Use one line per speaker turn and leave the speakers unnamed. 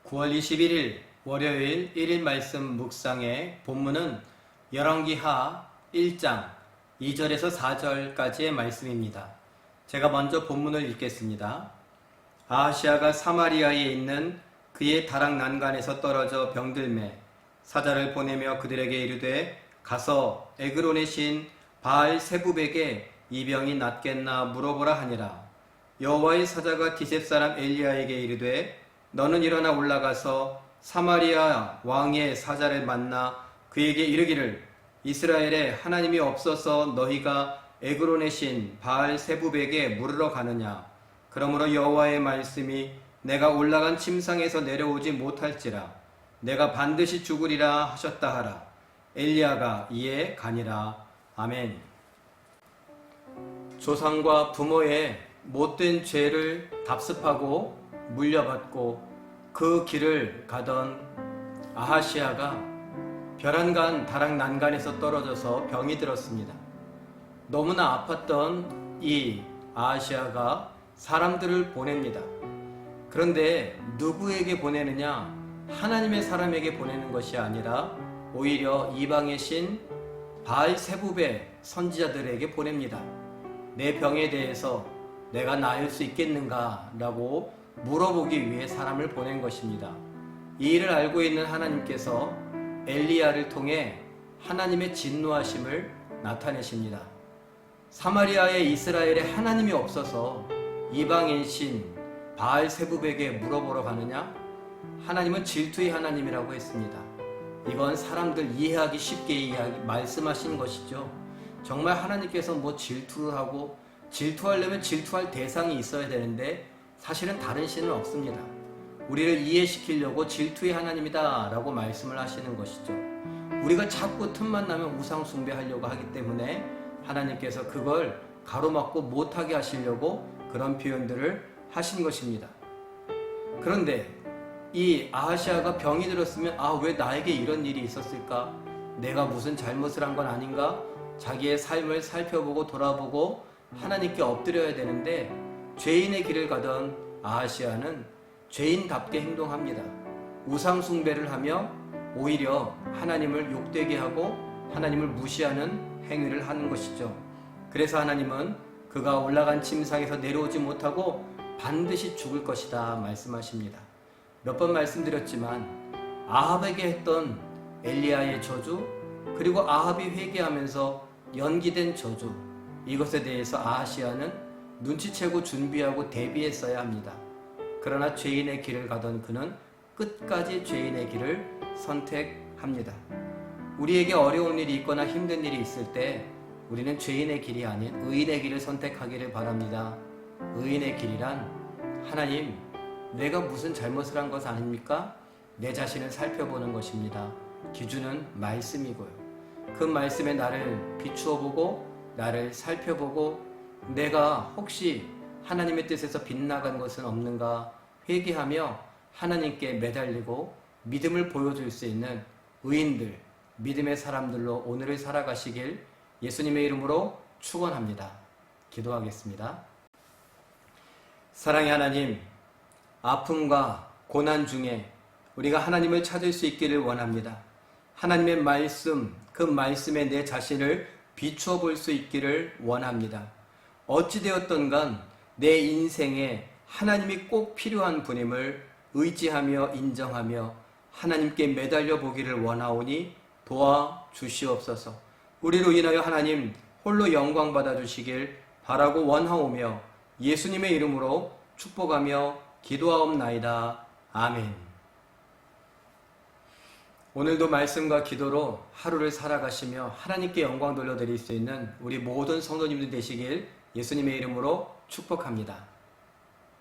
9월 21일 월요일 1일 말씀 묵상의 본문은 열왕기하 1장 2절에서 4절까지의 말씀입니다. 제가 먼저 본문을 읽겠습니다. 아하시아가 사마리아에 있는 그의 다락 난간에서 떨어져 병들매 사자를 보내며 그들에게 이르되 가서 에그론의 신 바알 세붑에게 이 병이 낫겠나 물어보라 하니라. 여호와의 사자가 디셉 사람 엘리야에게 이르되 너는 일어나 올라가서 사마리아 왕의 사자를 만나 그에게 이르기를 이스라엘에 하나님이 없어서 너희가 에그론의 신 바알 세붑에게 물으러 가느냐. 그러므로 여호와의 말씀이 내가 올라간 침상에서 내려오지 못할지라 내가 반드시 죽으리라 하셨다 하라. 엘리야가 이에 가니라. 아멘. 조상과 부모의 못된 죄를 답습하고 물려받고 그 길을 가던 아하시아가 벼랑간 다락 난간에서 떨어져서 병이 들었습니다. 너무나 아팠던 이 아하시아가 사람들을 보냅니다. 그런데 누구에게 보내느냐? 하나님의 사람에게 보내는 것이 아니라 오히려 이방의 신 바알 세붑의 선지자들에게 보냅니다. 내 병에 대해서 내가 나을 수 있겠는가? 라고 물어보기 위해 사람을 보낸 것입니다. 이 일을 알고 있는 하나님께서 엘리야를 통해 하나님의 진노하심을 나타내십니다. 사마리아에 이스라엘에 하나님이 없어서 이방인 신 바알 세붑에게 물어보러 가느냐? 하나님은 질투의 하나님이라고 했습니다. 이건 사람들 이해하기 쉽게 말씀하신 것이죠. 정말 하나님께서 뭐 질투를 하고 질투하려면 질투할 대상이 있어야 되는데 사실은 다른 신은 없습니다. 우리를 이해시키려고 질투의 하나님이다 라고 말씀을 하시는 것이죠. 우리가 자꾸 틈만 나면 우상 숭배하려고 하기 때문에 하나님께서 그걸 가로막고 못하게 하시려고 그런 표현들을 하신 것입니다. 그런데 이 아하시아가 병이 들었으면 왜 나에게 이런 일이 있었을까? 내가 무슨 잘못을 한 건 아닌가? 자기의 삶을 살펴보고 돌아보고 하나님께 엎드려야 되는데 죄인의 길을 가던 아하시아는 죄인답게 행동합니다. 우상 숭배를 하며 오히려 하나님을 욕되게 하고 하나님을 무시하는 행위를 하는 것이죠. 그래서 하나님은 그가 올라간 침상에서 내려오지 못하고 반드시 죽을 것이다 말씀하십니다. 몇 번 말씀드렸지만 아합에게 했던 엘리야의 저주 그리고 아합이 회개하면서 연기된 저주 이것에 대해서 아하시아는 눈치채고 준비하고 대비했어야 합니다. 그러나 죄인의 길을 가던 그는 끝까지 죄인의 길을 선택합니다. 우리에게 어려운 일이 있거나 힘든 일이 있을 때 우리는 죄인의 길이 아닌 의인의 길을 선택하기를 바랍니다. 의인의 길이란 하나님, 내가 무슨 잘못을 한 것 아닙니까? 내 자신을 살펴보는 것입니다. 기준은 말씀이고요. 그 말씀에 나를 비추어 보고 나를 살펴보고 내가 혹시 하나님의 뜻에서 빗나간 것은 없는가 회개하며 하나님께 매달리고 믿음을 보여줄 수 있는 의인들, 믿음의 사람들로 오늘을 살아가시길 예수님의 이름으로 축원합니다. 기도하겠습니다. 사랑의 하나님, 아픔과 고난 중에 우리가 하나님을 찾을 수 있기를 원합니다. 하나님의 말씀, 그 말씀에 내 자신을 비추어 볼 수 있기를 원합니다. 어찌되었던 간 내 인생에 하나님이 꼭 필요한 분임을 의지하며 인정하며 하나님께 매달려 보기를 원하오니 도와주시옵소서. 우리로 인하여 하나님 홀로 영광 받아주시길 바라고 원하오며 예수님의 이름으로 축복하며 기도하옵나이다. 아멘. 오늘도 말씀과 기도로 하루를 살아가시며 하나님께 영광 돌려드릴 수 있는 우리 모든 성도님들 되시길 예수님의 이름으로 축복합니다.